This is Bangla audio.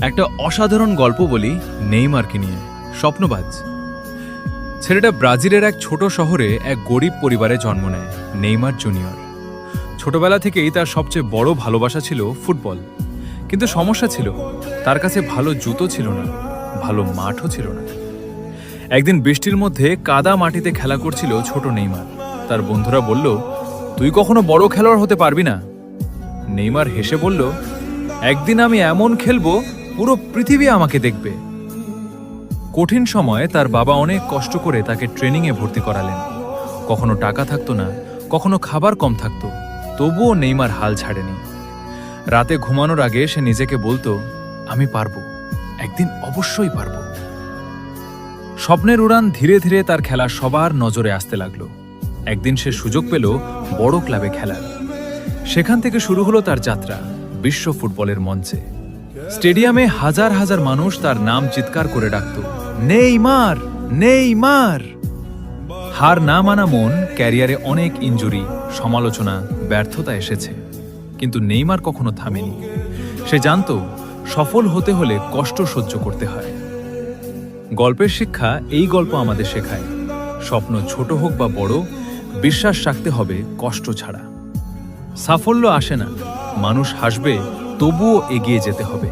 একটা অসাধারণ গল্প বলি নেইমারকে নিয়ে। স্বপ্নবাজ ছেলেটা ব্রাজিলের এক ছোট শহরে এক গরিব পরিবারে জন্ম নেয়। নেইমার জুনিয়র ছোটবেলা থেকেই তার সবচেয়ে বড় ভালোবাসা ছিল ফুটবল। কিন্তু সমস্যা ছিল, তার কাছে ভালো জুতো ছিল না, ভালো মাঠও ছিল না। একদিন বৃষ্টির মধ্যে কাদা মাটিতে খেলা করছিল ছোট নেইমার। তার বন্ধুরা বলল, তুই কখনো বড় খেলোয়াড় হতে পারবি না। নেইমার হেসে বলল, একদিন আমি এমন খেলবো পুরো পৃথিবী আমাকে দেখবে। কঠিন সময়ে তার বাবা অনেক কষ্ট করে তাকে ট্রেনিংয়ে ভর্তি করালেন। কখনো টাকা থাকতো না, কখনো খাবার কম থাকতো, তবুও নেইমার হাল ছাড়েনি। রাতে ঘুমানোর আগে সে নিজেকে বলতো, আমি পারবো, একদিন অবশ্যই পারবো। স্বপ্নের উড়ান ধীরে ধীরে তার খেলা সবার নজরে আসতে লাগলো। একদিন সে সুযোগ পেল বড় ক্লাবে খেলার। সেখান থেকে শুরু হলো তার যাত্রা বিশ্ব ফুটবলের মঞ্চে। স্টেডিয়ামে হাজার হাজার মানুষ তার নাম চিৎকার করে ডাকত, নেইমার, নেইমার। হার না মানা মন, ক্যারিয়ারে অনেক ইনজুরি, সমালোচনা, ব্যর্থতা এসেছে, কিন্তু নেইমার কখনো থামেনি। সে জানতো সফল হতে হলে কষ্ট সহ্য করতে হয়। গল্পের শিক্ষা এই গল্প আমাদের শেখায়, স্বপ্ন ছোট হোক বা বড়, বিশ্বাস রাখতে হবে কষ্ট ছাড়া। সাফল্য আসে না, মানুষ হাসবে, তবুও এগিয়ে যেতে হবে।